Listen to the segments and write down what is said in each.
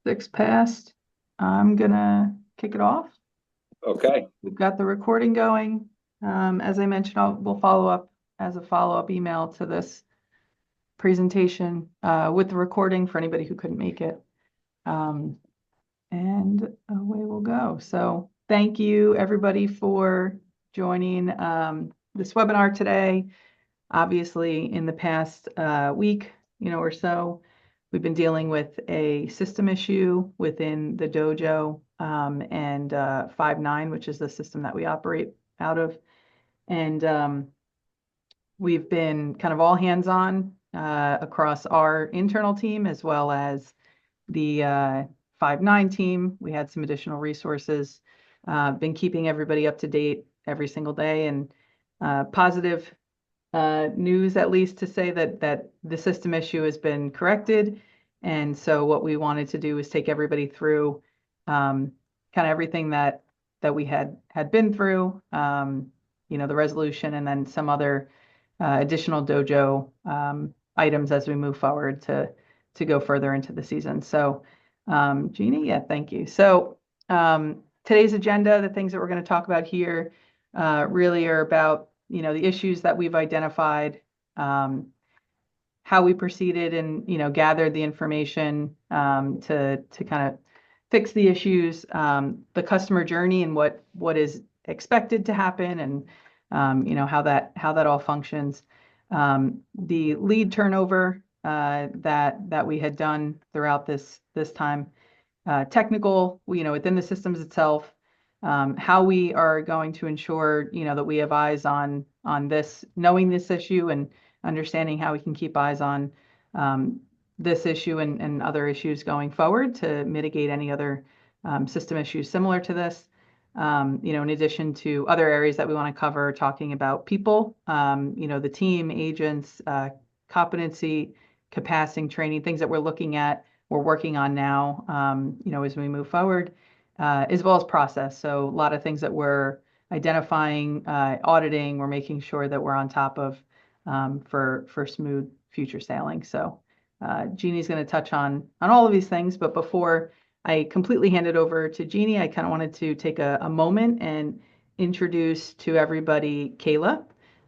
6 past. I'm gonna kick it off. Okay. We've got the recording going. As I mentioned, we'll follow up as a follow-up email to this presentation with the recording for anybody who couldn't make it. And away we'll go. So thank you everybody for joining this webinar today. Obviously, in the past week, or so, we've been dealing with a system issue within the dojo and 5.9, which is the system that we operate out of. And we've been kind of all hands on across our internal team as well as the 5.9 team. We had some additional resources, been keeping everybody up to date every single day, and positive news, at least, to say that the system issue has been corrected. And so what we wanted to do is take everybody through kind of everything that we had been through, the resolution, and then some other additional dojo items as we move forward to go further into the season. So Jeannie, yeah, thank you. So today's agenda, the things that we're going to talk about here really are about the issues that we've identified, how we proceeded and gathered the information to kind of fix the issues, the customer journey and what is expected to happen, and how that all functions. The lead turnover that we had done throughout this time, technical, within the systems itself, how we are going to ensure, that we have eyes on this, knowing this issue and understanding how we can keep eyes on this issue and other issues going forward to mitigate any other system issues similar to this. In addition to other areas that we want to cover, talking about people, the team, agents, competency, capacity, training, things that we're working on now, as we move forward, as well as process. So a lot of things that we're identifying, auditing, we're making sure that we're on top of for smooth future sailing. So Jeannie's going to touch on all of these things, but before I completely hand it over to Jeannie, I kind of wanted to take a moment and introduce to everybody Kayla.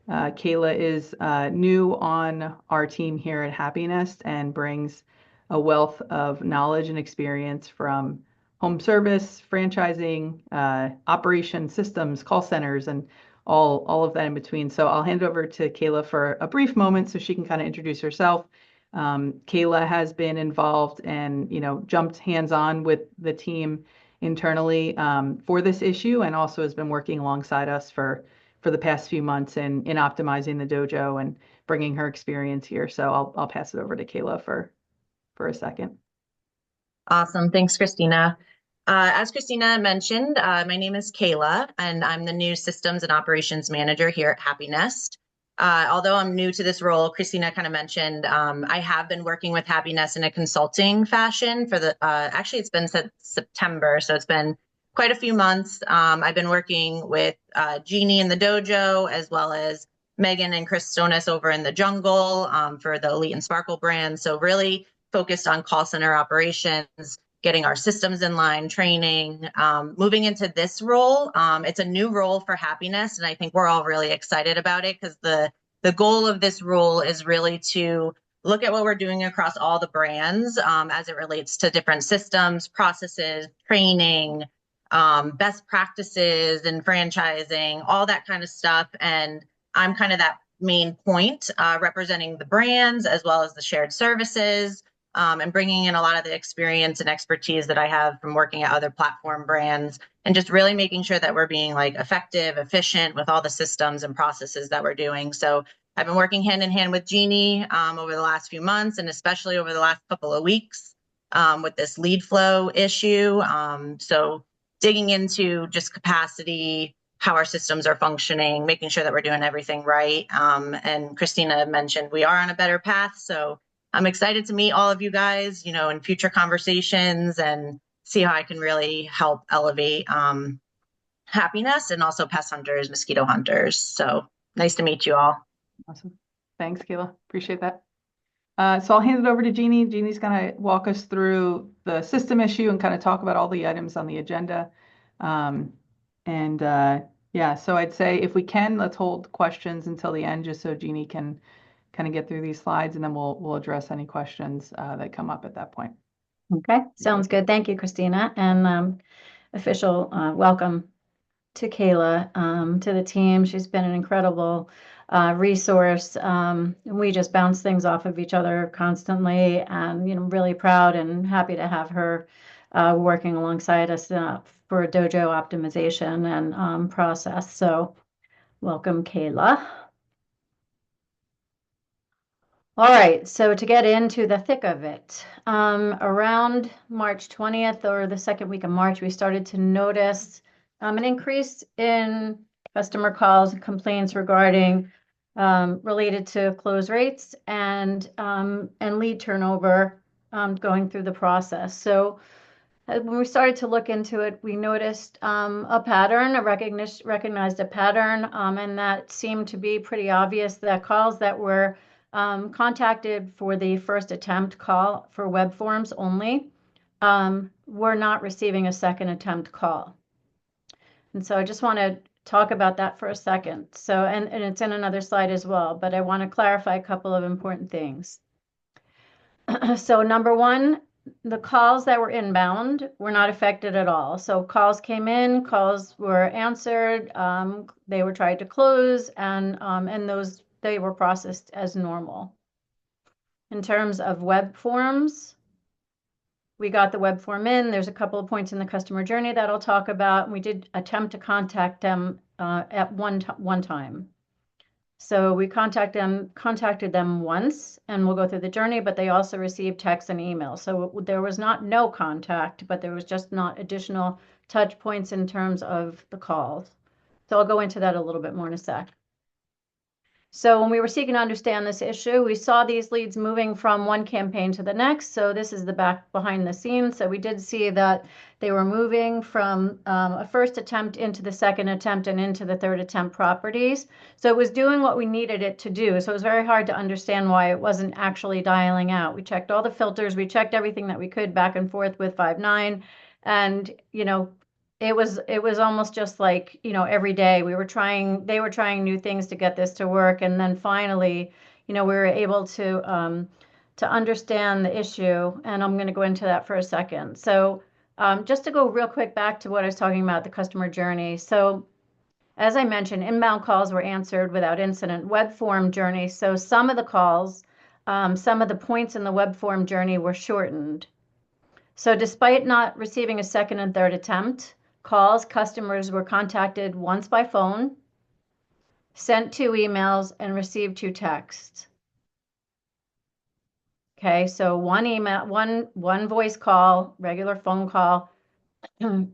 Kayla is new on our team here at Happy Nest and brings a wealth of knowledge and experience from home service, franchising, operation systems, call centers, and all of that in between. So I'll hand it over to Kayla for a brief moment so she can kind of introduce herself. Kayla has been involved and jumped hands-on with the team internally for this issue, and also has been working alongside us for the past few months in optimizing the dojo and bringing her experience here. So I'll pass it over to Kayla for a second. Awesome. Thanks, Christina. As Christina mentioned, my name is Kayla, and I'm the new Systems and Operations Manager here at Happy Nest. Although I'm new to this role, Christina kind of mentioned, I have been working with Happy Nest in a consulting fashion for actually it's been since September, so it's been quite a few months. I've been working with Jeannie in the dojo, as well as Megan and Chris Stonis over in the jungle for the Elite and Sparkle brand. So really focused on call center operations, getting our systems in line, training, moving into this role. It's a new role for Happy Nest, and I think we're all really excited about it because the goal of this role is really to look at what we're doing across all the brands as it relates to different systems, processes, training, best practices and franchising, all that kind of stuff. And I'm kind of that main point representing the brands as well as the shared services. And bringing in a lot of the experience and expertise that I have from working at other platform brands, and just really making sure that we're being effective, efficient with all the systems and processes that we're doing. So I've been working hand in hand with Jeannie over the last few months, and especially over the last couple of weeks with this lead flow issue. So digging into just capacity, how our systems are functioning, making sure that we're doing everything right. And Christina mentioned we are on a better path. So I'm excited to meet all of you guys, in future conversations and see how I can really help elevate Happy Nest and also pest hunters, mosquito hunters. So nice to meet you all. Awesome. Thanks, Kayla. Appreciate that. So I'll hand it over to Jeannie. Jeannie's going to walk us through the system issue and kind of talk about all the items on the agenda. Um, and yeah, so I'd say if we can, let's hold questions until the end, just so Jeannie can kind of get through these slides, and then we'll address any questions that come up at that point. Okay, sounds good. Thank you, Christina, and official welcome to Kayla, to the team. She's been an incredible resource. We just bounce things off of each other constantly, and really proud and happy to have her working alongside us for Dojo optimization and process. So, welcome, Kayla. All right, so to get into the thick of it, around March 20th or the second week of March, we started to notice an increase in customer calls and complaints regarding related to close rates and lead turnover going through the process. So when we started to look into it, we noticed a pattern, recognized a pattern, and that seemed to be pretty obvious that calls that were contacted for the first attempt call for web forms only were not receiving a second attempt call. And so I just want to talk about that for a second. So, and it's in another slide as well, but I want to clarify a couple of important things. So number one, the calls that were inbound were not affected at all. So calls came in, calls were answered, they were tried to close, and those they were processed as normal. In terms of web forms, we got the web form in. There's a couple of points in the customer journey that I'll talk about. We did attempt to contact them at one time. So we contacted them once, and we'll go through the journey, but they also received text and email. So there was not no contact, but there was just not additional touch points in terms of the calls. So I'll go into that a little bit more in a sec. So when we were seeking to understand this issue, we saw these leads moving from one campaign to the next. So this is the back behind the scenes. So we did see that they were moving from a first attempt into the second attempt and into the third attempt properties. So it was doing what we needed it to do. So it was very hard to understand why it wasn't actually dialing out. We checked all the filters. We checked everything that we could back and forth with 5.9. And, it was almost just like, every day they were trying new things to get this to work. And then finally, we were able to understand the issue. And I'm going to go into that for a second. So just to go real quick back to what I was talking about, the customer journey. So as I mentioned, inbound calls were answered without incident. Web form journey. So some of the calls, some of the points in the web form journey were shortened. So despite not receiving a second and third attempt calls, customers were contacted once by phone, sent 2 emails, and received 2 texts. Okay, so 1 email, one voice call, regular phone call, 2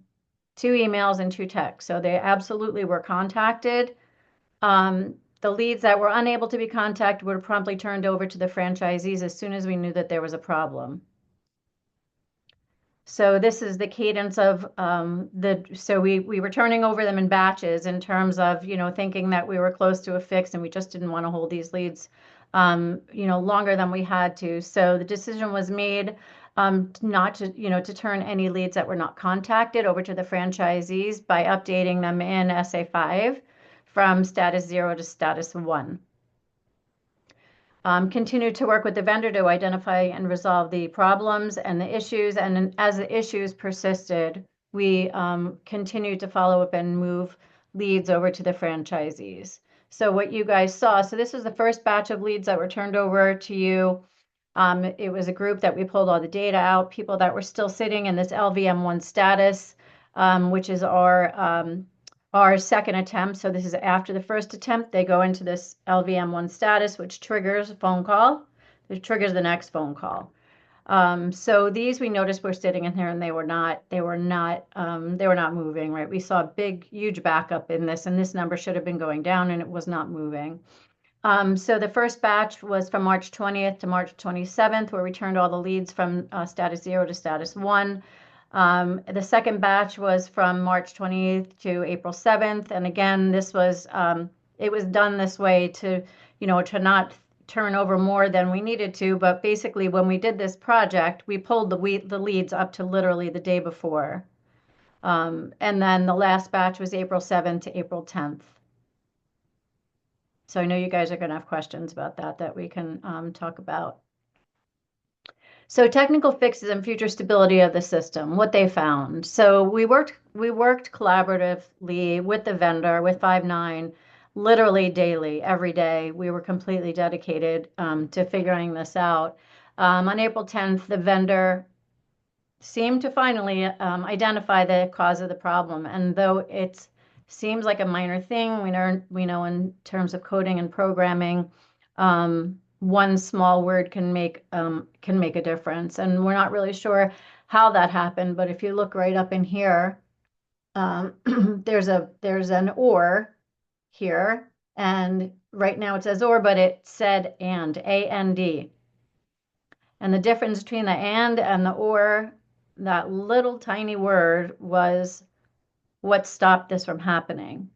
emails, and 2 texts. So they absolutely were contacted. The leads that were unable to be contacted were promptly turned over to the franchisees as soon as we knew that there was a problem. So this is the cadence of so we were turning over them in batches in terms of, thinking that we were close to a fix, and we just didn't want to hold these leads, longer than we had to. So the decision was made not to, to turn any leads that were not contacted over to the franchisees by updating them in SA5 from status 0 to status 1. Continue to work with the vendor to identify and resolve the problems and the issues. And as the issues persisted, we continued to follow up and move leads over to the franchisees. So what you guys saw, so this was the first batch of leads that were turned over to you. It was a group that we pulled all the data out, people that were still sitting in this LVM1 status, which is our second attempt. So this is after the first attempt. They go into this LVM1 status, which triggers a phone call. It triggers the next phone call. So these we noticed were sitting in here, and they were not moving, right? We saw a big, huge backup in this, and this number should have been going down, and it was not moving. So the first batch was from March 20th to March 27th, where we turned all the leads from status 0 to status 1. The second batch was from March 20th to April 7th. And again, this was, it was done this way to, to not turn over more than we needed to, but basically when we did this project, we pulled the leads up to literally the day before. And then the last batch was April 7th to April 10th. So I know you guys are going to have questions about that we can talk about. So technical fixes and future stability of the system, what they found. So we worked collaboratively with the vendor, with Five9, literally daily, every day. We were completely dedicated to figuring this out. On April 10th, the vendor seemed to finally identify the cause of the problem. And though it seems like a minor thing, we know in terms of coding and programming, one small word can make a difference. And we're not really sure how that happened, but if you look right up in here, there's an or here, and right now it says or, but it said and. And the difference between the and the or, that little tiny word, was what stopped this from happening.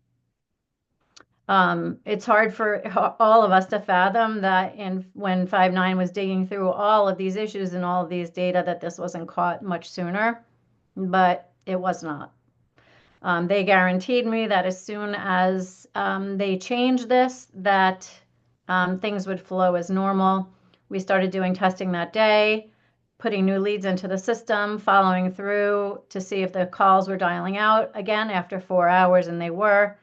It's hard for all of us to fathom that when Five9 was digging through all of these issues and all of these data, that this wasn't caught much sooner, but it was not. They guaranteed me that as soon as they changed this, that things would flow as normal. We started doing testing that day, putting new leads into the system, following through to see if the calls were dialing out again after 4 hours, and they were.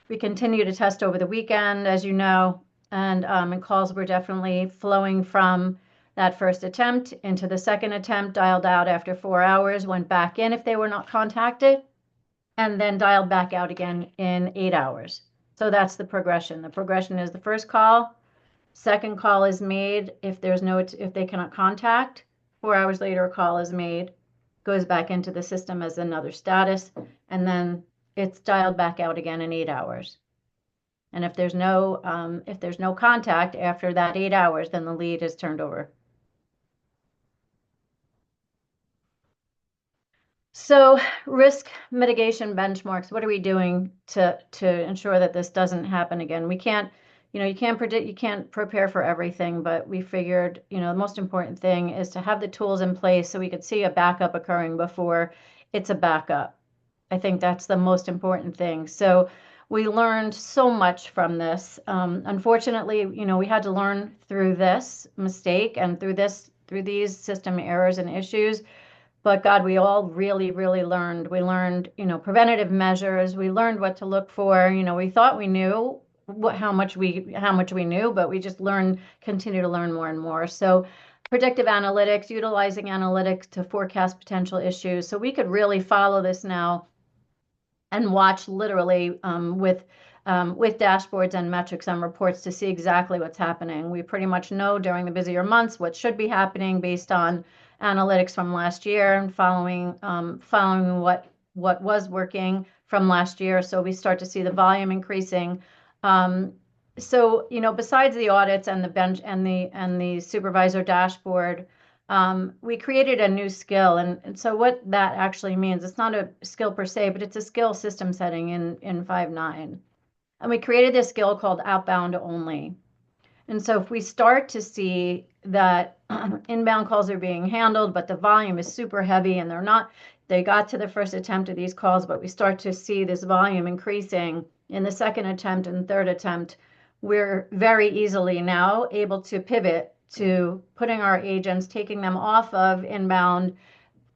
We continued to test over the weekend, as you know, and calls were definitely flowing from that first attempt into the second attempt, dialed out after 4 hours, went back in if they were not contacted, and then dialed back out again in 8 hours. So that's the progression. The progression is the first call, second call is made if they cannot contact. 4 hours later, a call is made, goes back into the system as another status, and then it's dialed back out again in 8 hours. And if there's no contact after that 8 hours, then the lead is turned over. So risk mitigation benchmarks, what are we doing to ensure that this doesn't happen again? We can't, you can't predict, you can't prepare for everything, but we figured, the most important thing is to have the tools in place so we could see a backup occurring before it's a backup. I think that's the most important thing. So we learned so much from this. Unfortunately, we had to learn through this mistake and through these system errors and issues. But God, we all really, really learned. We learned, preventative measures. We learned what to look for. We thought we knew how much we knew, but we just continue to learn more and more. So predictive analytics, utilizing analytics to forecast potential issues. So we could really follow this now and watch literally with dashboards and metrics and reports to see exactly what's happening. We pretty much know during the busier months what should be happening based on analytics from last year and following what was working from last year. So we start to see the volume increasing. So besides the audits and the bench and the supervisor dashboard, we created a new skill, and so what that actually means, it's not a skill per se, but it's a skill system setting in Five9. And we created this skill called outbound only. And so if we start to see that inbound calls are being handled, but the volume is super heavy and they got to the first attempt of these calls, but we start to see this volume increasing in the second attempt and third attempt, we're very easily now able to pivot to putting our agents, taking them off of inbound,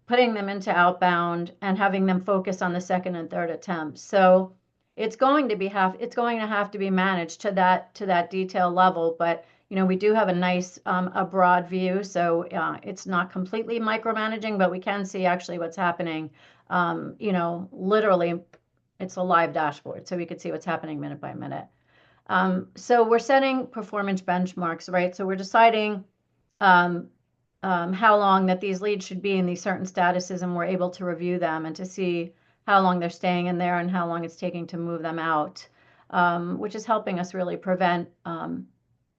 putting them into outbound, and having them focus on the second and third attempts. So it's going to have to be managed to that detail level, but we do have a nice a broad view, so it's not completely micromanaging, but we can see actually what's happening. Literally, it's a live dashboard, so we could see what's happening minute by minute. So we're setting performance benchmarks, right? So we're deciding how long that these leads should be in these certain statuses, and we're able to review them and to see how long they're staying in there and how long it's taking to move them out, which is helping us really prevent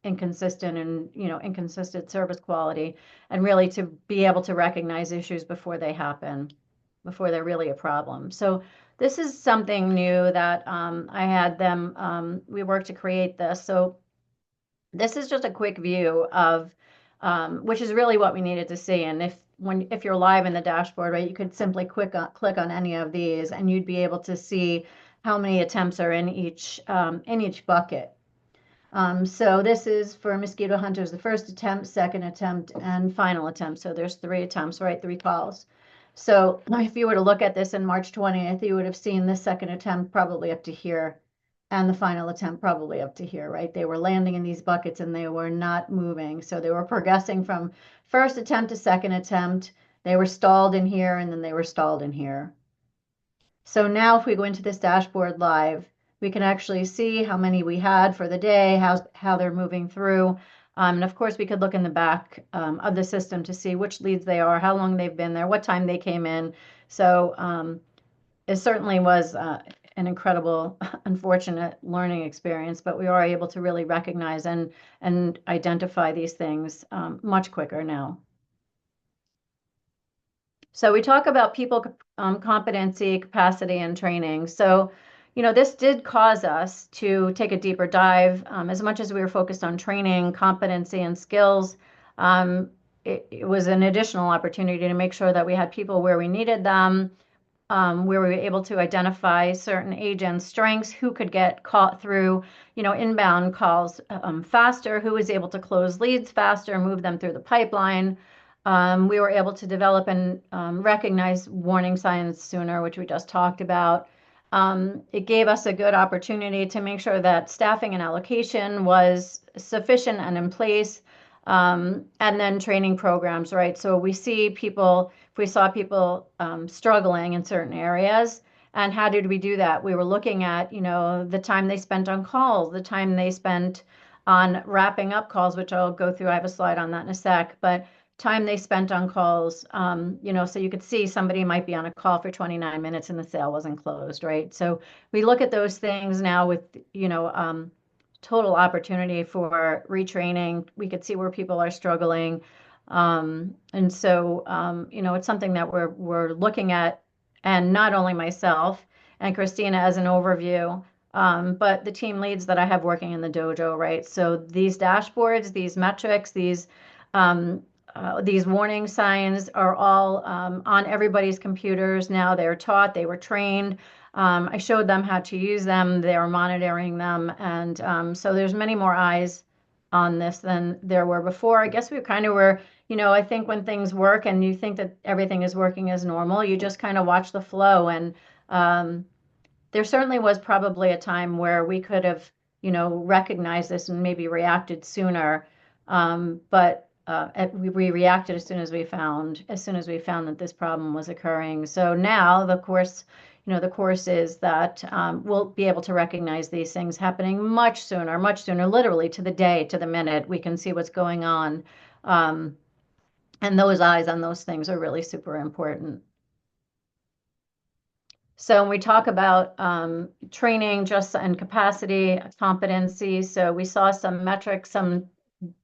inconsistent service quality, and really to be able to recognize issues before they happen, before they're really a problem. So this is something new that I had them, we worked to create this. So This is just a quick view of, which is really what we needed to see. And if you're live in the dashboard, right, you could simply click on any of these, and you'd be able to see how many attempts are in each bucket. So this is for mosquito hunters, the first attempt, second attempt, and final attempt. So there's 3 attempts, right? 3 calls. So if you were to look at this in March 20th, you would have seen the second attempt probably up to here and the final attempt probably up to here, right? They were landing in these buckets and they were not moving. So they were progressing from first attempt to second attempt. They were stalled in here and then they were stalled in here. So now if we go into this dashboard live, we can actually see how many we had for the day, how they're moving through. And of course, we could look in the back of the system to see which leads they are, how long they've been there, what time they came in. So it certainly was an incredible, unfortunate learning experience, but we are able to really recognize and identify these things much quicker now. So we talk about people competency, capacity, and training. So, this did cause us to take a deeper dive. As much as we were focused on training, competency, and skills, it was an additional opportunity to make sure that we had people where we needed them, where we were able to identify certain agents' strengths, who could get caught through, inbound calls faster, who was able to close leads faster, move them through the pipeline. We were able to develop and recognize warning signs sooner, which we just talked about. It gave us a good opportunity to make sure that staffing and allocation was sufficient and in place, and then training programs, right? So if we saw people struggling in certain areas, and how did we do that? We were looking at, the time they spent on calls, the time they spent on wrapping up calls, which I'll go through. I have a slide on that in a sec, but time they spent on calls, so you could see somebody might be on a call for 29 minutes and the sale wasn't closed, right? So we look at those things now with, total opportunity for retraining. We could see where people are struggling. And so, it's something that we're looking at, and not only myself and Christina as an overview, but the team leads that I have working in the dojo, right? So these dashboards, these metrics, these warning signs are all on everybody's computers now. They're taught, they were trained. I showed them how to use them. They're monitoring them. And so there's many more eyes on this than there were before. I guess we kind of were, I think when things work and you think that everything is working as normal, you just kind of watch the flow. And there certainly was probably a time where we could have, recognized this and maybe reacted sooner. But we reacted as soon as we found that this problem was occurring. So now the course is that we'll be able to recognize these things happening much sooner, literally to the day, to the minute. We can see what's going on. And those eyes on those things are really super important. So when we talk about training and capacity, competency, so we saw some metrics, some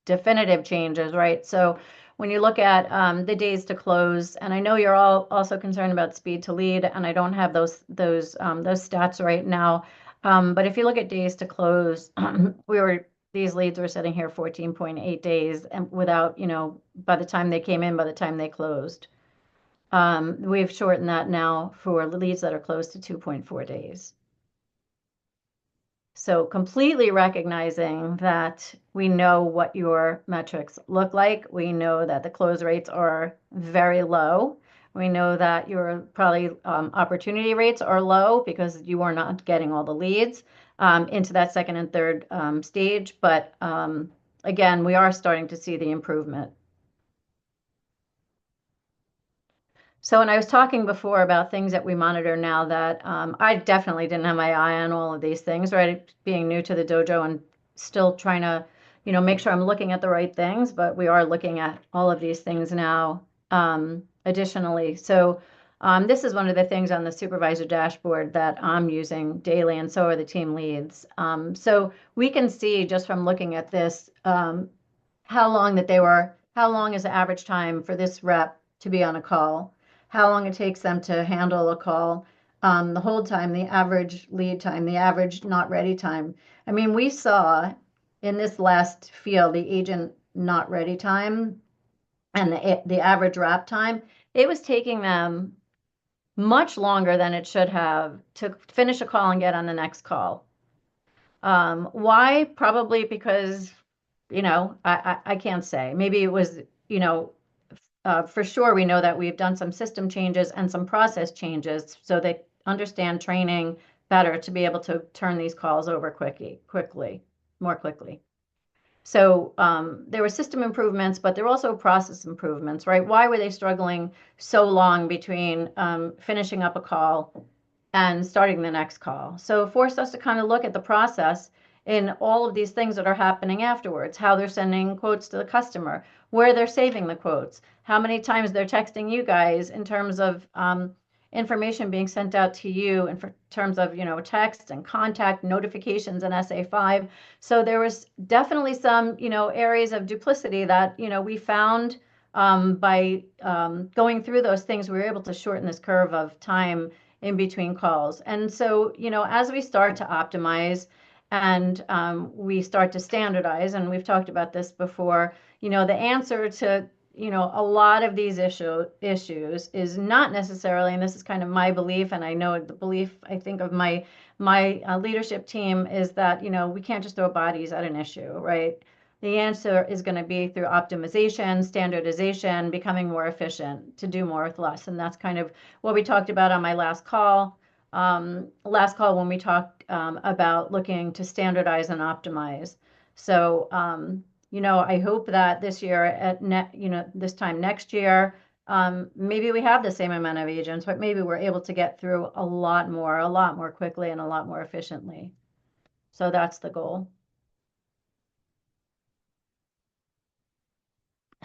definitive changes, right? So when you look at the days to close, and I know you're all also concerned about speed to lead, and I don't have those stats right now, but if you look at days to close, these leads were sitting here 14.8 days, and without, by the time they came in, by the time they closed. We've shortened that now for leads that are close to 2.4 days. So completely recognizing that we know what your metrics look like. We know that the close rates are very low. We know that your probably opportunity rates are low because you are not getting all the leads into that second and third stage. But again, we are starting to see the improvement. So when I was talking before about things that we monitor now, that I definitely didn't have my eye on all of these things, right? Being new to the dojo and still trying to, make sure I'm looking at the right things, but we are looking at all of these things now additionally. So this is one of the things on the supervisor dashboard that I'm using daily, and so are the team leads. So we can see just from looking at this how long is the average time for this rep to be on a call, how long it takes them to handle a call, the hold time, the average lead time, the average not ready time. I mean, we saw in this last field, the agent not ready time and the average wrap time, it was taking them much longer than it should have to finish a call and get on the next call. Why? Probably because, I can't say. Maybe it was, for sure we know that we've done some system changes and some process changes so they understand training better to be able to turn these calls over more quickly. So there were system improvements, but there were also process improvements, right? Why were they struggling so long between finishing up a call and starting the next call? So it forced us to kind of look at the process in all of these things that are happening afterwards, how they're sending quotes to the customer, where they're saving the quotes, how many times they're texting you guys in terms of information being sent out to you in terms of, text and contact notifications and SA5. So there was definitely some, areas of duplicity that, we found by going through those things, we were able to shorten this curve of time in between calls. And so, as we start to optimize and we start to standardize, and we've talked about this before, the answer to a lot of these issues is not necessarily, and this is kind of my belief, and I know the belief I think of my leadership team is that we can't just throw bodies at an issue, right? The answer is going to be through optimization, standardization, becoming more efficient to do more with less, and that's kind of what we talked about on my last call. When we talked about looking to standardize and optimize. So I hope that this year this time next year, maybe we have the same amount of agents, but maybe we're able to get through a lot more quickly and a lot more efficiently. So that's the goal.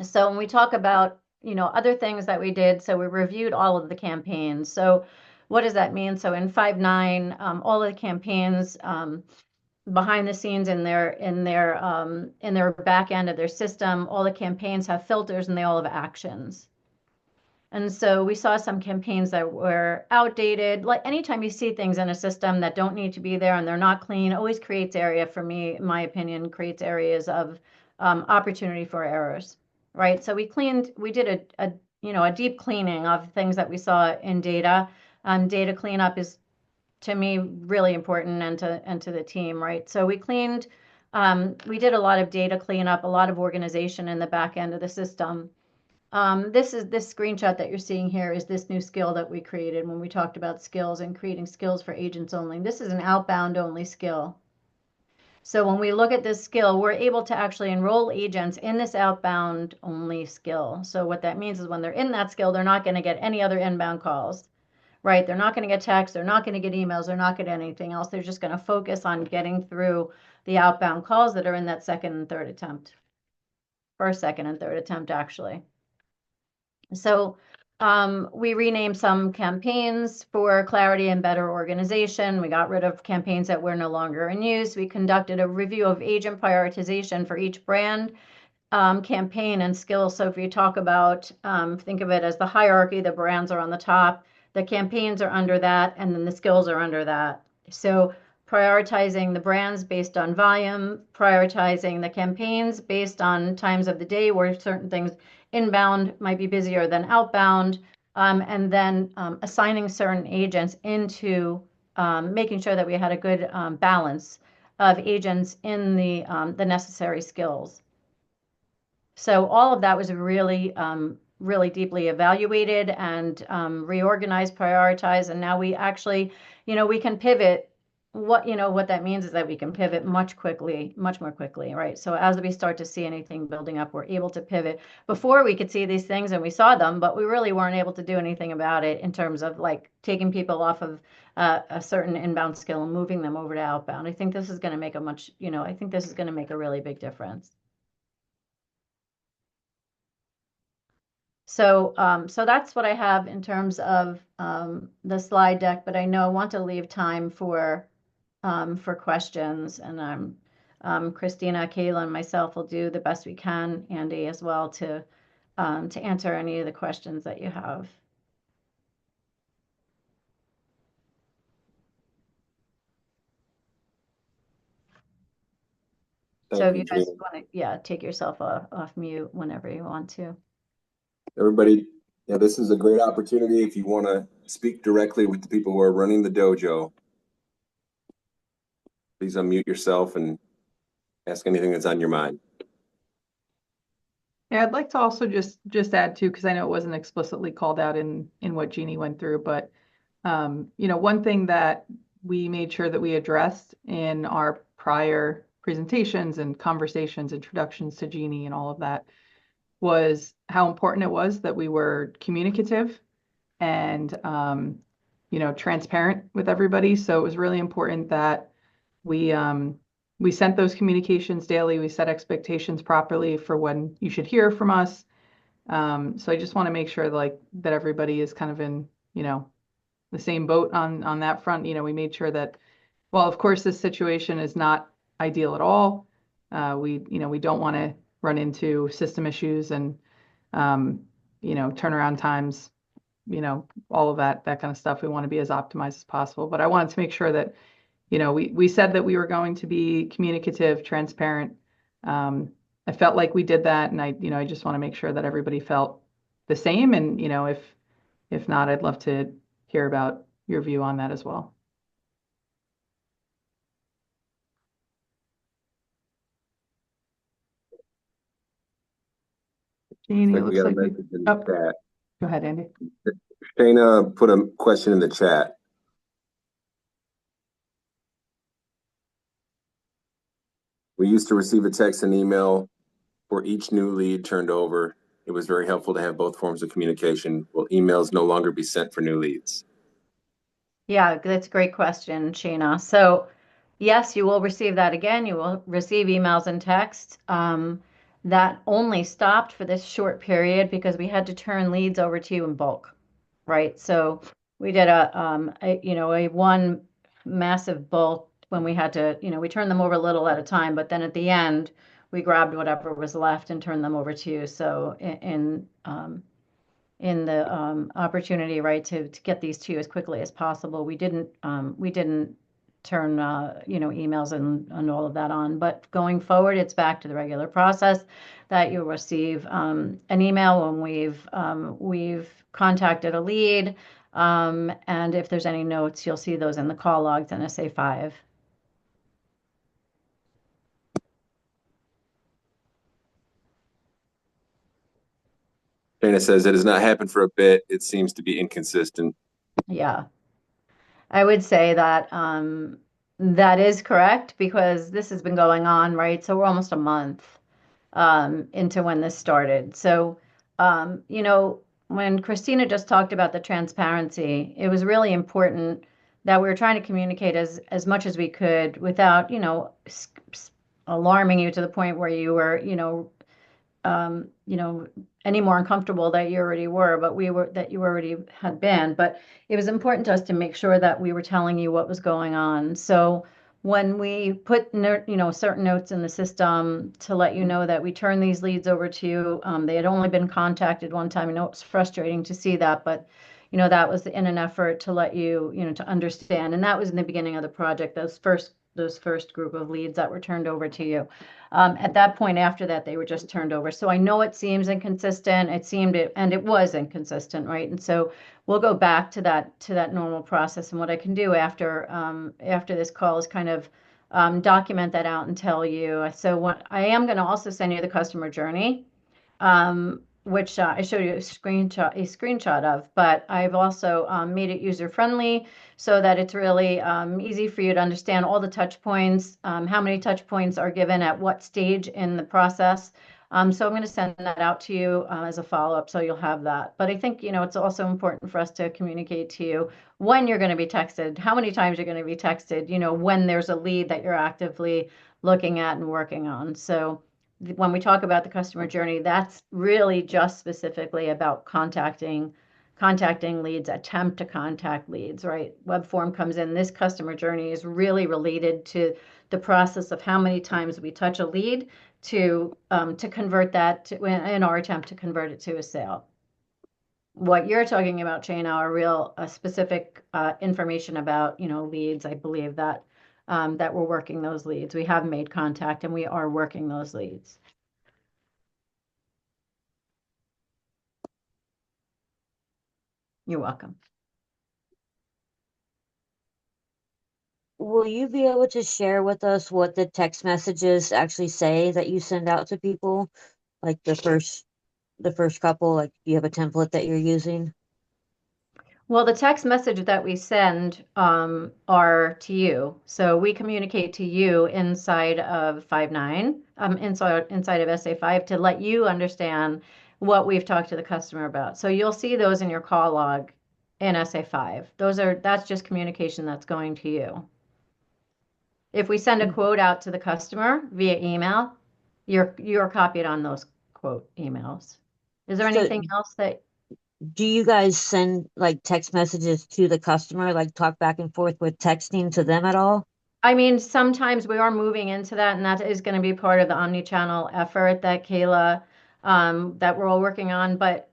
So when we talk about, other things that we did, so we reviewed all of the campaigns. So what does that mean? So in 5.9, all of the campaigns, behind the scenes in their back end of their system, all the campaigns have filters and they all have actions. And so we saw some campaigns that were outdated. Like anytime you see things in a system that don't need to be there and they're not clean, always creates area for me, in my opinion, creates areas of opportunity for errors, right? So we did a deep cleaning of things that we saw in data. Data cleanup is, to me, really important, and to the team, right? So we did a lot of data cleanup, a lot of organization in the back end of the system. This screenshot that you're seeing here is this new skill that we created when we talked about skills and creating skills for agents only. This is an outbound only skill. So when we look at this skill, we're able to actually enroll agents in this outbound only skill. So what that means is when they're in that skill, they're not going to get any other inbound calls, right? They're not going to get texts, they're not going to get emails, they're not going to get anything else. They're just going to focus on getting through the outbound calls that are in that second and third attempt. First, second, and third attempt, actually. So we renamed some campaigns for clarity and better organization. We got rid of campaigns that were no longer in use. We conducted a review of agent prioritization for each brand, campaign, and skills. So if you talk about, think of it as the hierarchy, the brands are on the top, the campaigns are under that, and then the skills are under that. So prioritizing the brands based on volume, prioritizing the campaigns based on times of the day where certain things inbound might be busier than outbound, and then assigning certain agents into making sure that we had a good balance of agents in the necessary skills. So all of that was really, really deeply evaluated and reorganized, prioritized, and now we actually, we can pivot. What that means is that we can pivot much more quickly, right? So as we start to see anything building up, we're able to pivot. Before we could see these things and we saw them, but we really weren't able to do anything about it in terms of like taking people off of a certain inbound skill and moving them over to outbound. I think this is going to make a really big difference. So, so that's what I have in terms of the slide deck, but I know I want to leave time for questions, and Christina, Kayla, and myself will do the best we can, Andy as well, to answer any of the questions that you have. So if you, you guys Jean. want to, yeah, take yourself off mute whenever you want to. Everybody, yeah, this is a great opportunity if you want to speak directly with the people who are running the dojo. Please unmute yourself and ask anything that's on your mind. Yeah, I'd like to also just add too, because I know it wasn't explicitly called out in what Jeannie went through, but one thing that we made sure that we addressed in our prior presentations and conversations, introductions to Jeannie and all of that was how important it was that we were communicative and transparent with everybody. So it was really important that we sent those communications daily. We set expectations properly for when you should hear from us. So I just want to make sure that everybody is kind of in, the same boat on that front. We made sure that, well, of course, this situation is not ideal at all. We don't want to run into system issues and, turnaround times, all of that kind of stuff. We want to be as optimized as possible. But I wanted to make sure that, we said that we were going to be communicative, transparent. I felt like we did that, and I just want to make sure that everybody felt the same. And, if not, I'd love to hear about your view on that as well. Jeannie, it We looks got a like we, message in the chat. go ahead, Andy. Shayna put a question in the chat. We used to receive a text and email for each new lead turned over. It was very helpful to have both forms of communication. Will emails no longer be sent for new leads? Yeah, that's a great question, Sheena. So yes, you will receive that again. You will receive emails and text. That only stopped for this short period because we had to turn leads over to you in bulk, right? So we did a one massive bulk when we had to, we turned them over a little at a time, but then at the end, we grabbed whatever was left and turned them over to you. So in the opportunity, right, to get these to you as quickly as possible. We didn't turn emails and all of that on. But going forward, it's back to the regular process that you'll receive an email when we've contacted a lead, and if there's any notes, you'll see those in the call logs in SA5. Shayna says it has not happened for a bit. It seems to be inconsistent. Yeah. I would say that that is correct because this has been going on, right? So we're almost a month into when this started. So, when Christina just talked about the transparency, it was really important that we were trying to communicate as much as we could without, alarming you to the point where you were, any more uncomfortable that you already were, but that you already had been. But it was important to us to make sure that we were telling you what was going on. So when we put, certain notes in the system to let you know that we turn these leads over to you, they had only been contacted one time. I know it's frustrating to see that, but that was in an effort to let you, to understand. And that was in the beginning of the project, those first group of leads that were turned over to you. At that point, after that, they were just turned over. So I know it seems inconsistent. And it was inconsistent, right? And so we'll go back to that normal process. And what I can do after this call is kind of document that out and tell you. So what I am going to also send you the customer journey, which I showed you a screenshot of, but I've also made it user friendly so that it's really easy for you to understand all the touch points, how many touch points are given at what stage in the process. So I'm going to send that out to you as a follow-up, so you'll have that. But I think, it's also important for us to communicate to you when you're going to be texted, how many times you're going to be texted, when there's a lead that you're actively looking at and working on. So when we talk about the customer journey, that's really just specifically about contacting leads, attempt to contact leads, right? Web form comes in. This customer journey is really related to the process of how many times we touch a lead to convert that in our attempt to convert it to a sale. What you're talking about, Shane, are real specific information about leads. I believe that that we're working those leads. We have made contact and we are working those leads. You're welcome. Will you be able to share with us what the text messages actually say that you send out to people? Like the first couple, like you have a template that you're using? Well, the text message that we send are to you. So we communicate to you inside of 5.9, inside of SA5 to let you understand what we've talked to the customer about. So you'll see those in your call log in SA5. That's just communication that's going to you. If we send a quote out to the customer via email, you're copied on those quote emails. Is there So anything else that do you guys send like text messages to the customer, like talk back and forth with texting to them at all? I mean, sometimes we are moving into that, and that is going to be part of the omni-channel effort that Kayla, that we're all working on. But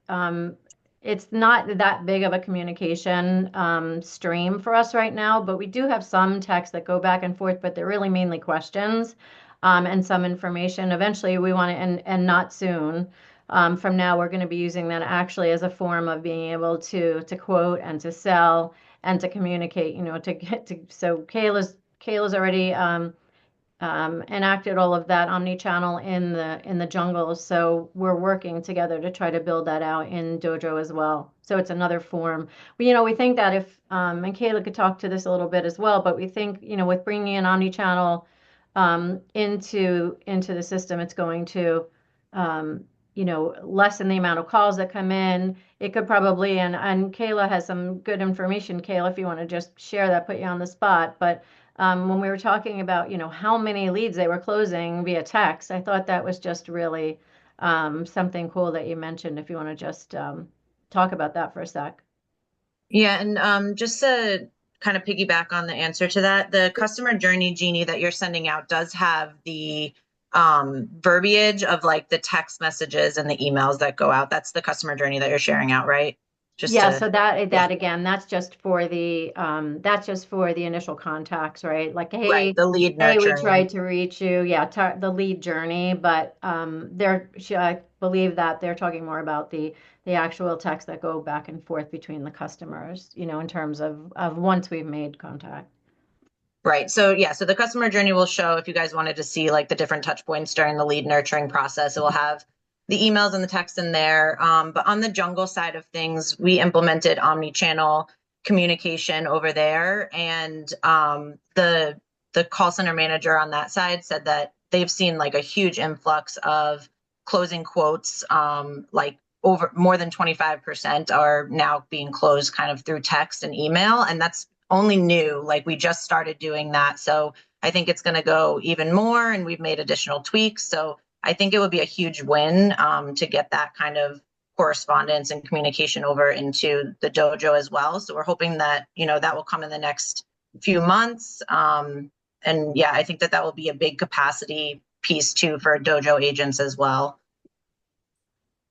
it's not that big of a communication stream for us right now. But we do have some texts that go back and forth, but they're really mainly questions and some information. Eventually, we want to, and not soon. From now, we're going to be using that actually as a form of being able to quote and to sell and to communicate. To get to. So Kayla's already enacted all of that omni-channel in the jungle. So we're working together to try to build that out in Dojo as well. So it's another form. We think that if and Kayla could talk to this a little bit as well, but we think with bringing in omni-channel into the system, it's going to lessen the amount of calls that come in. It could probably, and Kayla has some good information. Kayla, if you want to just share that, put you on the spot. But when we were talking about, how many leads they were closing via text, I thought that was just really something cool that you mentioned. If you want to just talk about that for a sec. Yeah, and just to kind of piggyback on the answer to that, the customer journey genie that you're sending out does have the verbiage of like the text messages and the emails that go out. That's the customer journey that you're sharing out, right? Yeah, so that again, that's just for the initial contacts, right? Like, Right, the lead hey, we nurturing. tried to reach you. Yeah, the lead journey, but I believe that they're talking more about the actual texts that go back and forth between the customers, in terms of once we've made contact. Right. So yeah, so the customer journey will show if you guys wanted to see like the different touch points during the lead nurturing process, it will have the emails and the text in there. But on the jungle side of things, we implemented omni-channel communication over there. And the call center manager on that side said that they've seen like a huge influx of closing quotes, like over more than 25% are now being closed kind of through text and email. And that's only new, like we just started doing that. So I think it's going to go even more, and we've made additional tweaks. So I think it would be a huge win to get that kind of correspondence and communication over into the dojo as well. So we're hoping that, that will come in the next few months. And yeah, I think that will be a big capacity piece too for dojo agents as well.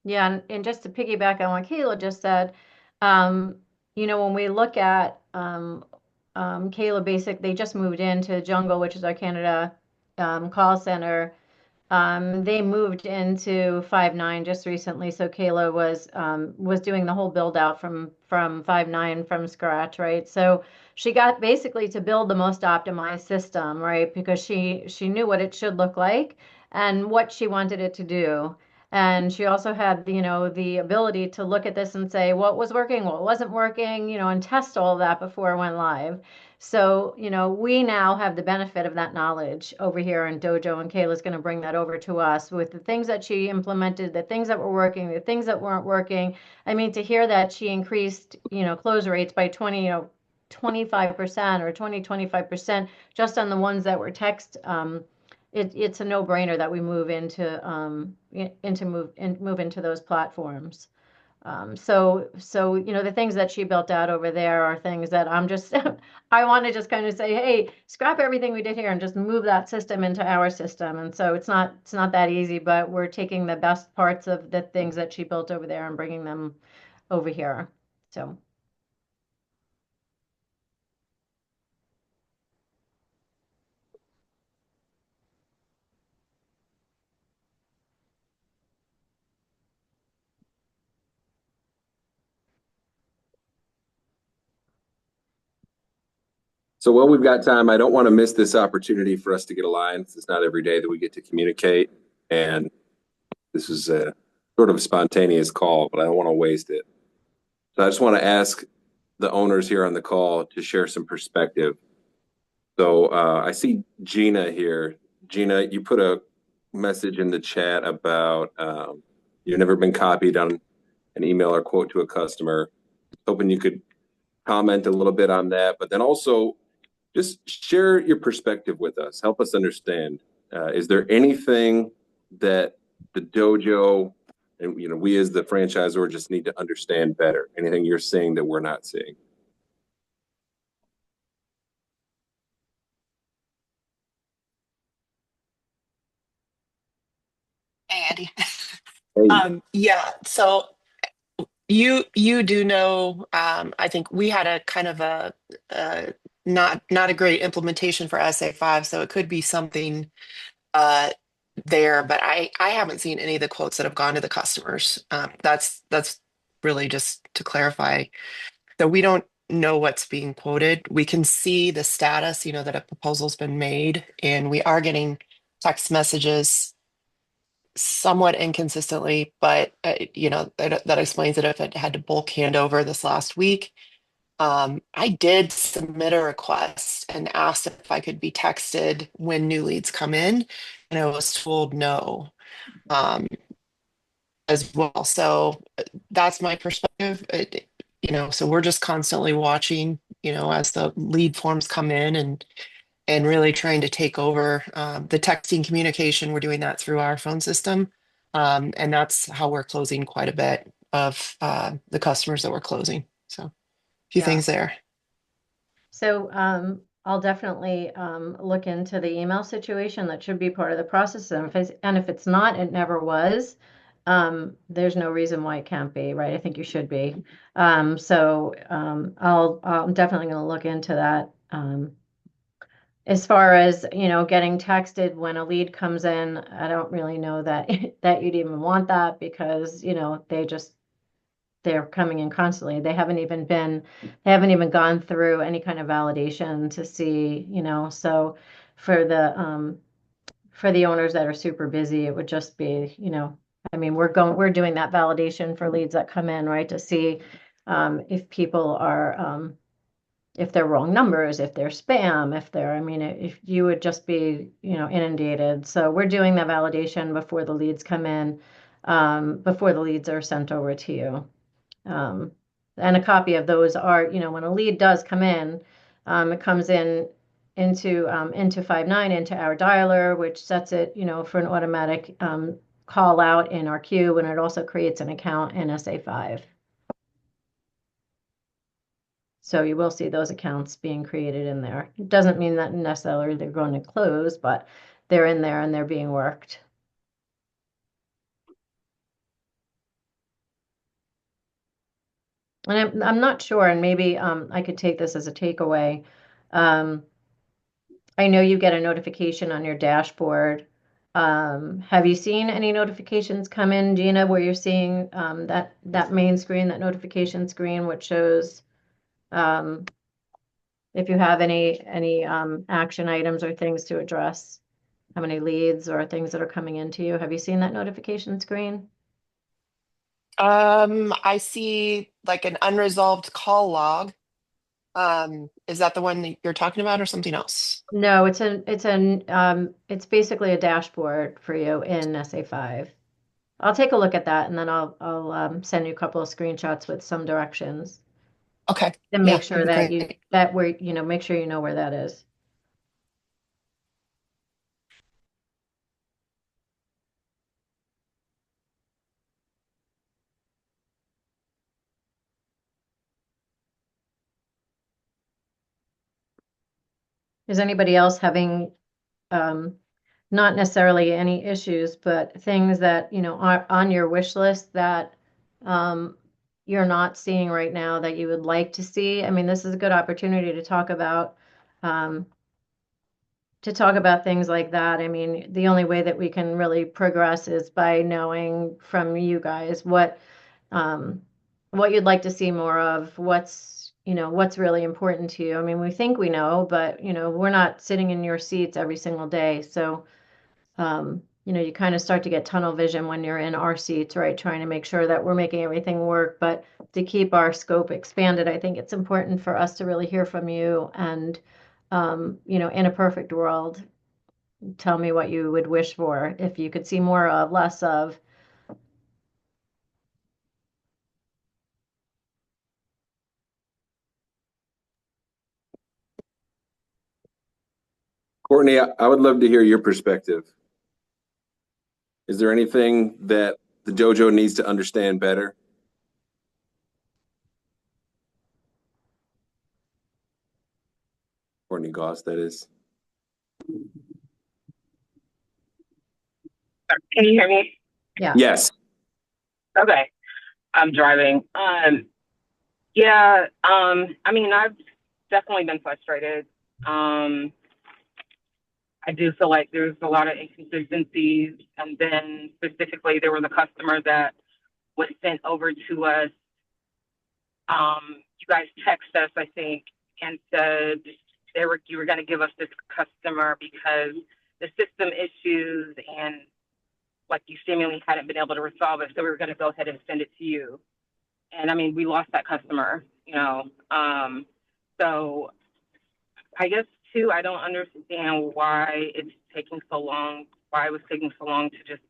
Yeah, and just to piggyback on what Kayla just said, when we look at Kayla they just moved into Jungle, which is our Canada call center. They moved into 5.9 just recently, so Kayla was doing the whole build out from 5.9 from scratch, right? So she got basically to build the most optimized system, right? Because she knew what it should look like and what she wanted it to do. And she also had, the ability to look at this and say what was working, what wasn't working, and test all of that before it went live. So, we now have the benefit of that knowledge over here in Dojo, and Kayla's going to bring that over to us with the things that she implemented, the things that were working, the things that weren't working. I mean, to hear that she increased, close rates by 25% or 25% just on the ones that were text, it's a no-brainer that we move into those platforms. So the things that she built out over there are things that I'm just I want to just kind of say, hey, scrap everything we did here and just move that system into our system. And so it's not that easy, but we're taking the best parts of the things that she built over there and bringing them over here. So So while we've got time, I don't want to miss this opportunity for us to get aligned. It's not every day that we get to communicate. And this is a sort of a spontaneous call, but I don't want to waste it. So I just want to ask the owners here on the call to share some perspective. So I see Gina here. Gina, you put a message in the chat about you've never been copied on an email or quote to a customer. Hoping you could comment a little bit on that, but then also just share your perspective with us. Help us understand. Is there anything that the dojo and we as the franchisor just need to understand better? Anything you're seeing that we're not seeing? Hey, Andy. Hey, Yeah, so you do know, I think we had a kind of a not a great implementation for SA5, so it could be something uh there, but I haven't seen any of the quotes that have gone to the customers. That's really just to clarify. So we don't know what's being quoted. We can see the status, that a proposal's been made, and we are getting text messages somewhat inconsistently, but that explains it if it had to bulk hand over this last week. I did submit a request and asked if I could be texted when new leads come in, and I was told no, um, as well. So that's my perspective. So we're just constantly watching, as the lead forms come in and really trying to take over the texting communication. We're doing that through our phone system. And that's how we're closing quite a bit of the customers that we're closing. So a few Yeah. things there. So I'll definitely look into the email situation. That should be part of the process. And if it's not, it never was. There's no reason why it can't be, right? I think you should be. I'm definitely going to look into that. As far as, getting texted when a lead comes in, I don't really know that that you'd even want that because, they're coming in constantly. They haven't even gone through any kind of validation to see, so for the owners that are super busy, it would just be, we're doing that validation for leads that come in, right? To see if people are if they're wrong numbers, if they're spam, if you would just be, inundated. So we're doing that validation before the leads come in, before the leads are sent over to you. And a copy of those are, when a lead does come in, it comes into 5.9 into our dialer, which sets it, for an automatic call out in our queue, and it also creates an account in SA5. So you will see those accounts being created in there. It doesn't mean that necessarily they're going to close, but they're in there and they're being worked. And I'm not sure, and maybe I could take this as a takeaway. I know you get a notification on your dashboard. Have you seen any notifications come in, Gina, where you're seeing that main screen, that notification screen, which shows if you have any action items or things to address, how many leads or things that are coming into you? Have you seen that notification screen? I see like an unresolved call log. Is that the one that you're talking about or something else? No, it's basically a dashboard for you in SA5. I'll take a look at that and then I'll send you a couple of screenshots with some directions Okay. and Yeah, make sure that'd be that great. make sure you know where that is. Is anybody else having not necessarily any issues, but things that, are on your wish list that you're not seeing right now that you would like to see? I mean, this is a good opportunity um, to talk about things like that. I mean, the only way that we can really progress is by knowing from you guys what you'd like to see more of, what's, what's really important to you. I mean, we think we know, but, we're not sitting in your seats every single day. So, you kind of start to get tunnel vision when you're in our seats, right? Trying to make sure that we're making everything work. But to keep our scope expanded, I think it's important for us to really hear from you. And, in a perfect world, tell me what you would wish for if you could see more of, less of. Courtney, I would love to hear your perspective. Is there anything that the dojo needs to understand better? Courtney Goss, that is. Can you hear me? Yeah. Yes. Okay. I'm driving. Yeah, I mean, I've definitely been frustrated. I do feel like there's a lot of inconsistencies, and then specifically there was a customer that was sent over to us. You guys text us, I think, and said you were going to give us this customer because the system issues and like you seemingly hadn't been able to resolve it, so we were going to go ahead and send it to you. And I mean, we lost that customer, So I guess too, I don't understand why it's taking so long. Why it was taking so long to just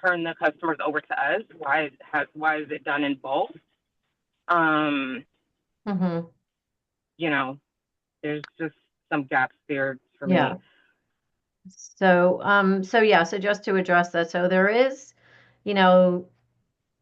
turn the customers over to us? Why is it done in bulk? Mm-hmm. There's just some gaps there for Yeah. me. So just to address that, so there is, you know,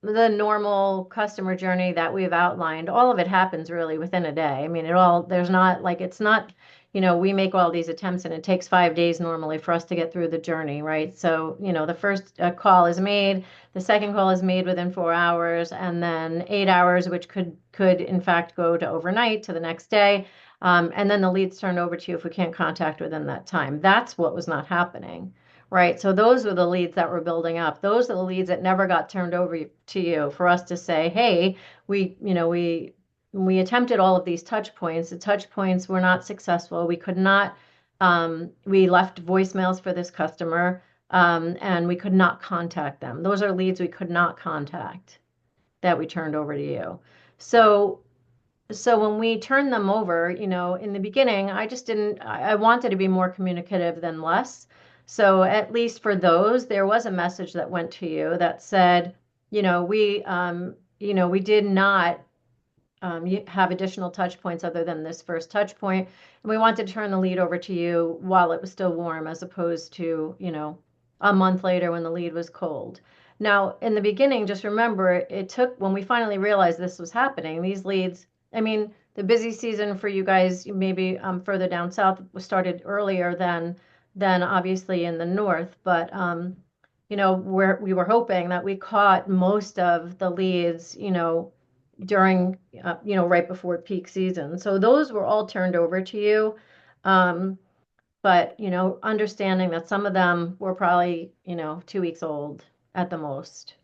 the normal customer journey that we've outlined, all of it happens really within a day. I mean, there's not like, it's not, we make all these attempts and it takes 5 days normally for us to get through the journey, right? So, the first call is made, the second call is made within 4 hours, and then 8 hours, which could in fact go to overnight to the next day. And then the lead's turned over to you if we can't contact within that time. That's what was not happening. Right. So those were the leads that were building up. Those are the leads that never got turned over to you for us to say, hey, we attempted all of these touch points. The touch points were not successful. We could not, we left voicemails for this customer, and we could not contact them. Those are leads we could not contact that we turned over to you. So when we turned them over, in the beginning, I wanted to be more communicative than less. So at least for those, there was a message that went to you that said, we did not have additional touch points other than this first touch point. And we wanted to turn the lead over to you while it was still warm, as opposed to, a month later when the lead was cold. Now, in the beginning, just remember, it took, when we finally realized this was happening, these leads, I mean, the busy season for you guys, maybe further down south, started earlier than obviously in the north, but we were hoping that we caught most of the leads, during, right before peak season. So those were all turned over to you. But, understanding that some of them were probably, 2 weeks old at the most.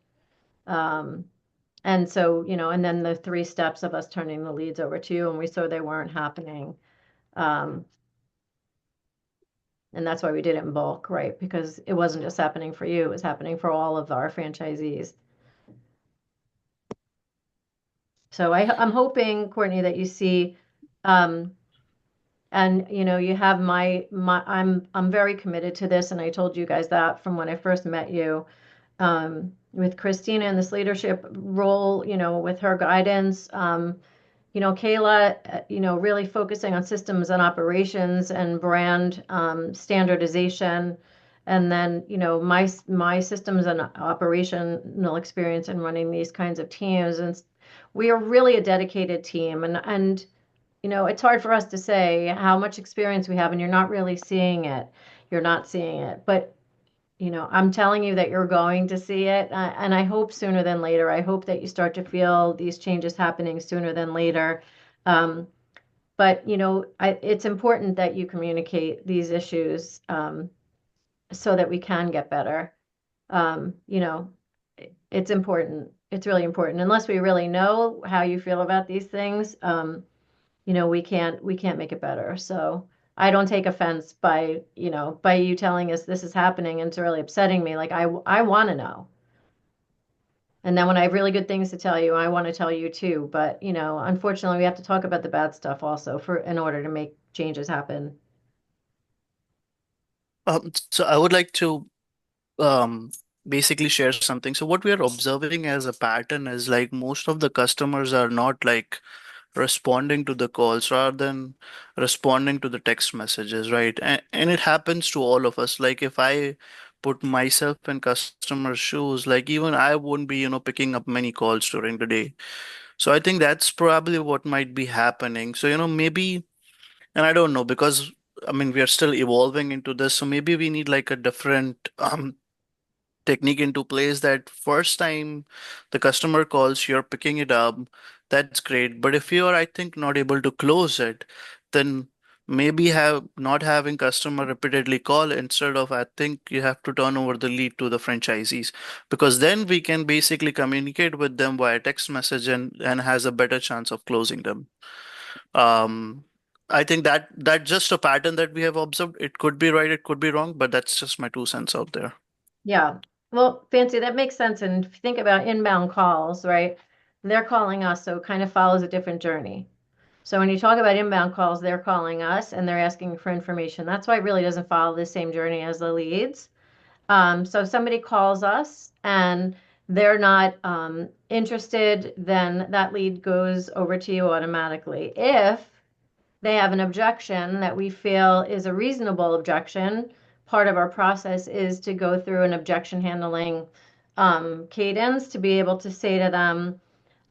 And so, and then the 3 steps of us turning the leads over to you, and we saw they weren't happening. And that's why we did it in bulk, right? Because it wasn't just happening for you, it was happening for all of our franchisees. So I'm hoping, Courtney, that you see, and you have I'm very committed to this, and I told you guys that from when I first met you, with Christina in this leadership role, with her guidance, Kayla, really focusing on systems and operations and brand standardization. And then, my systems and operational experience in running these kinds of teams. And we are really a dedicated team. And it's hard for us to say how much experience we have, and you're not really seeing it. You're not seeing it. But, I'm telling you that you're going to see it. And I hope sooner than later. I hope that you start to feel these changes happening sooner than later. But, it's important that you communicate these issues, so that we can get better. it's important. It's really important. Unless we really know how you feel about these things, we can't make it better. So I don't take offense by you telling us this is happening and it's really upsetting me. Like I want to know. And then when I have really good things to tell you, I want to tell you too. But, unfortunately, we have to talk about the bad stuff also in order to make changes happen. So I would like to um, basically share something. So what we are observing as a pattern is like most of the customers are not like responding to the calls rather than responding to the text messages, right? And it happens to all of us. Like if I put myself in customer shoes, like even I won't be, picking up many calls during the day. So I think that's probably what might be happening. So, maybe, and I don't know because I mean we are still evolving into this. So maybe we need like a different technique into place that first time the customer calls, you're picking it up. That's great. But if you're, I think, not able to close it, then maybe have not having customer repeatedly call instead of I think you have to turn over the lead to the franchisees because then we can basically communicate with them via text message and has a better chance of closing them. Um, I think that just a pattern that we have observed. It could be right, it could be wrong, but that's just my 2 cents out there. Yeah. Well, Fancy, that makes sense. And if you think about inbound calls, right? They're calling us, so it kind of follows a different journey. So when you talk about inbound calls, they're calling us and they're asking for information. That's why it really doesn't follow the same journey as the leads. So if somebody calls us and they're not interested, then that lead goes over to you automatically. If they have an objection that we feel is a reasonable objection, part of our process is to go through an objection handling cadence to be able to say to them,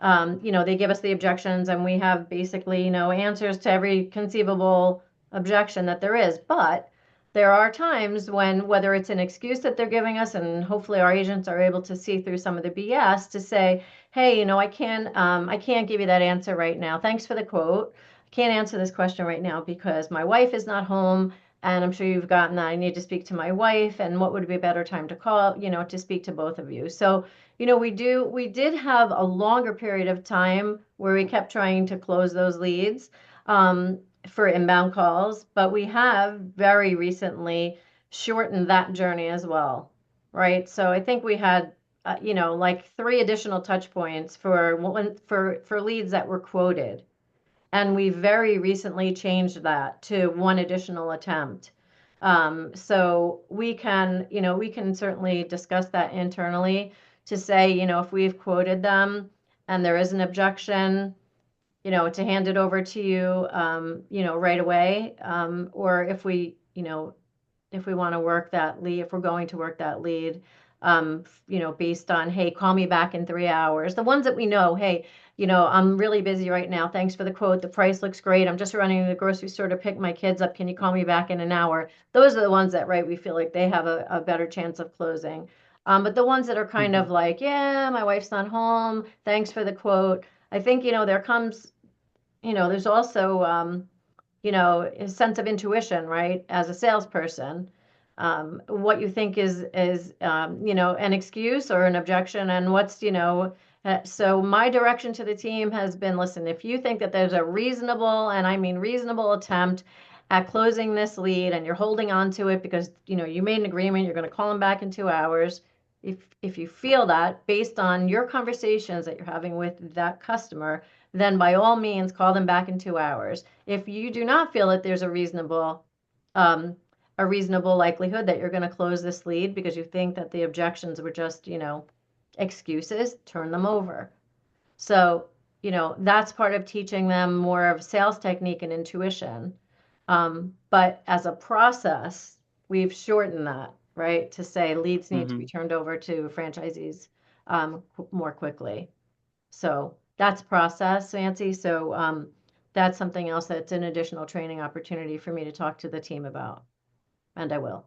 they give us the objections and we have basically, answers to every conceivable objection that there is. But there are times when, whether it's an excuse that they're giving us, and hopefully our agents are able to see through some of the BS to say, hey, I can't give you that answer right now. Thanks for the quote. I can't answer this question right now because my wife is not home. And I'm sure you've gotten that. I need to speak to my wife, and what would be a better time to call, to speak to both of you. So, we did have a longer period of time where we kept trying to close those leads for inbound calls, but we have very recently shortened that journey as well, right? So I think we had, like 3 additional touch points for leads that were quoted. And we very recently changed that to 1 additional attempt. So we can certainly discuss that internally to say, if we've quoted them and there is an objection, to hand it over to you, right away. Or if we want to work that lead, if we're going to work that lead, based on, hey, call me back in 3 hours. The ones that we know, hey, I'm really busy right now. Thanks for the quote. The price looks great. I'm just running to the grocery store to pick my kids up. Can you call me back in an hour? Those are the ones that, right, we feel like they have a better chance of closing. But the ones that are kind of like, yeah, my wife's not home. Thanks for the quote. I think, there comes, there's also, a sense of intuition, right? As a salesperson, what you think is an excuse or an objection, and what's, so my direction to the team has been, listen, if you think that there's a reasonable, and I mean reasonable attempt at closing this lead and you're holding on to it because, you made an agreement, you're going to call them back in 2 hours. If you feel that based on your conversations that you're having with that customer, then by all means call them back in 2 hours. If you do not feel that there's a reasonable likelihood that you're going to close this lead because you think that the objections were just, excuses, turn them over. So, that's part of teaching them more of sales technique and intuition. But as a process, we've shortened that, right? To say leads need to be turned over to franchisees more quickly. So that's process, Nancy. So that's something else that's an additional training opportunity for me to talk to the team about. And I will.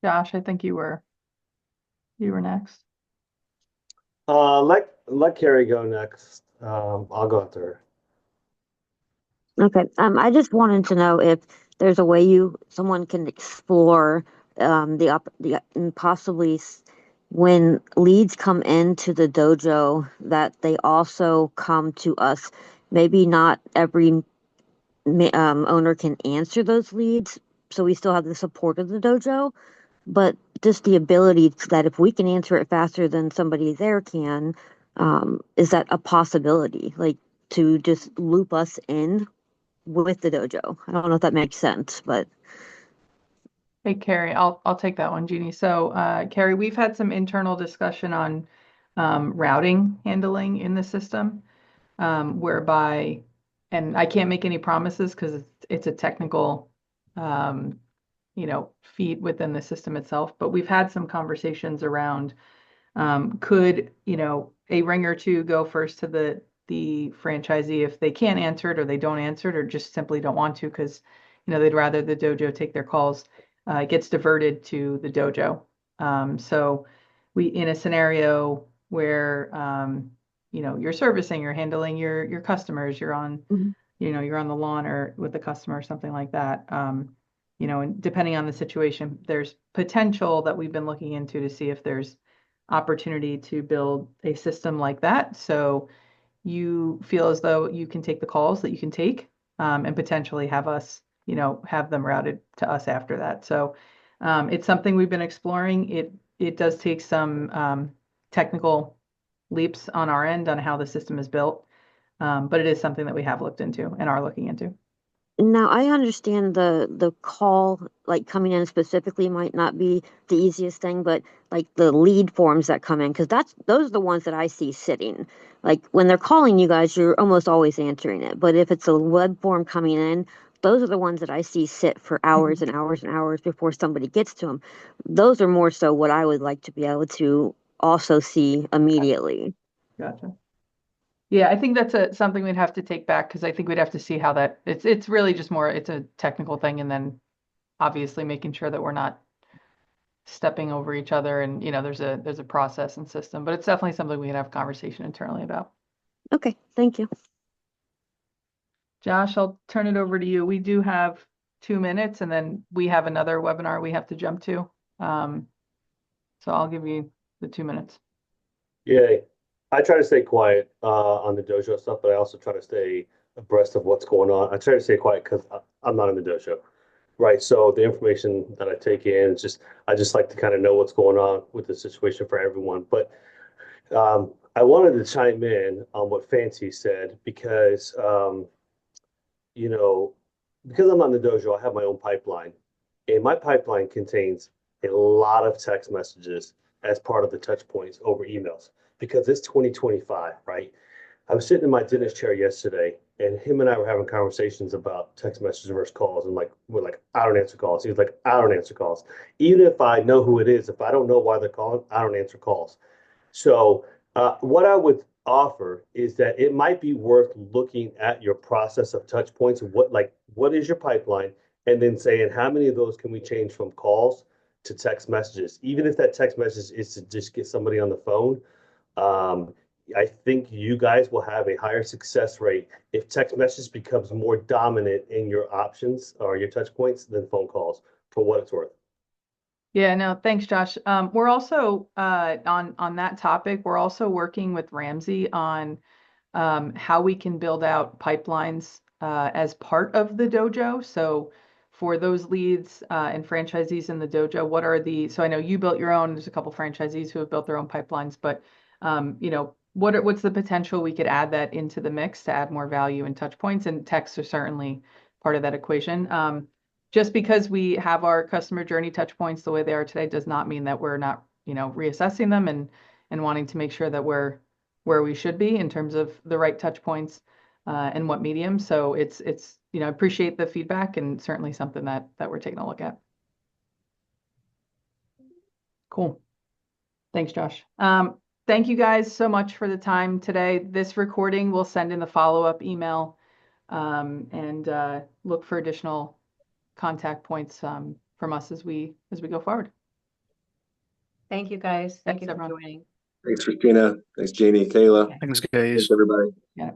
Josh, I think you were next. Let Carrie go next. I'll go after her. Okay. I just wanted to know if there's a way someone can explore and possibly when leads come into the dojo, that they also come to us. Maybe not every owner can answer those leads, so we still have the support of the dojo, but just the ability that if we can answer it faster than somebody there can, is that a possibility? Like to just loop us in with the dojo. I don't know if that makes sense, but Hey, Carrie, I'll take that one, Jeannie. So, Carrie, we've had some internal discussion on routing handling in the system, whereby, and I can't make any promises because it's a technical, feat within the system itself. But we've had some conversations around could, a ring or two go first to the franchisee if they can't answer it or they don't answer it or just simply don't want to because, they'd rather the dojo take their calls. It gets diverted to the dojo. So we, in a scenario where, you're servicing, you're handling your customers, you're on, Mhm. You're on the lawn or with the customer or something like that. And depending on the situation, there's potential that we've been looking into to see if there's opportunity to build a system like that. So you feel as though you can take the calls that you can take, and potentially have us, have them routed to us after that. So it's something we've been exploring. It does take some technical leaps on our end on how the system is built, but it is something that we have looked into and are looking into. Now I understand the call like coming in specifically might not be the easiest thing, but like the lead forms that come in, because those are the ones that I see sitting. Like when they're calling you guys, you're almost always answering it. But if it's a web form coming in, those are the ones that I see sit for hours and hours and hours before somebody gets to them. Those are more so what I would like to be able to also see immediately. Gotcha. Yeah, I think that's something we'd have to take back because I think we'd have to see how that it's really just more it's a technical thing and then obviously making sure that we're not stepping over each other and there's a process and system, but it's definitely something we can have a conversation internally about. Okay, thank you. Josh, I'll turn it over to you. We do have 2 minutes and then we have another webinar we have to jump to. So I'll give you the 2 minutes. Yay. I try to stay quiet on the dojo stuff, but I also try to stay abreast of what's going on. I try to stay quiet because I'm not in the dojo, right? So the information that I take in is I just like to kind of know what's going on with the situation for everyone. But I wanted to chime in on what Fancy said because you know, because I'm not in the dojo, I have my own pipeline. And my pipeline contains a lot of text messages as part of the touch points over emails because it's 2025, right? I was sitting in my dentist chair yesterday and him and I were having conversations about text messages versus calls. And we're like, I don't answer calls. He was like, I don't answer calls. Even if I know who it is, if I don't know why they're calling, I don't answer calls. So, what I would offer is that it might be worth looking at your process of touch points. What is your pipeline? And then saying, how many of those can we change from calls to text messages? Even if that text message is to just get somebody on the phone, um, I think you guys will have a higher success rate if text message becomes more dominant in your options or your touch points than phone calls, for what it's worth. Yeah, no, thanks, Josh. We're also on that topic, we're also working with Ramsey on how we can build out pipelines as part of the dojo. So for those leads and franchisees in the dojo, so I know you built your own, there's a couple franchisees who have built their own pipelines, but what's the potential we could add that into the mix to add more value and touch points, and texts are certainly part of that equation. Just because we have our customer journey touch points the way they are today does not mean that we're not, reassessing them and wanting to make sure that we're where we should be in terms of the right touch points and what medium. So it's I appreciate the feedback and certainly something that we're taking a look at. Cool. Thanks, Josh. Thank you guys so much for the time today. This recording will send in the follow-up email and look for additional contact points from us as we go forward. Thank you, guys. Thank Thanks, you for everyone. joining. Thanks, Christina. Thanks, Jeannie, Kayla. Okay. Thanks, guys. Thanks, everybody. Yeah.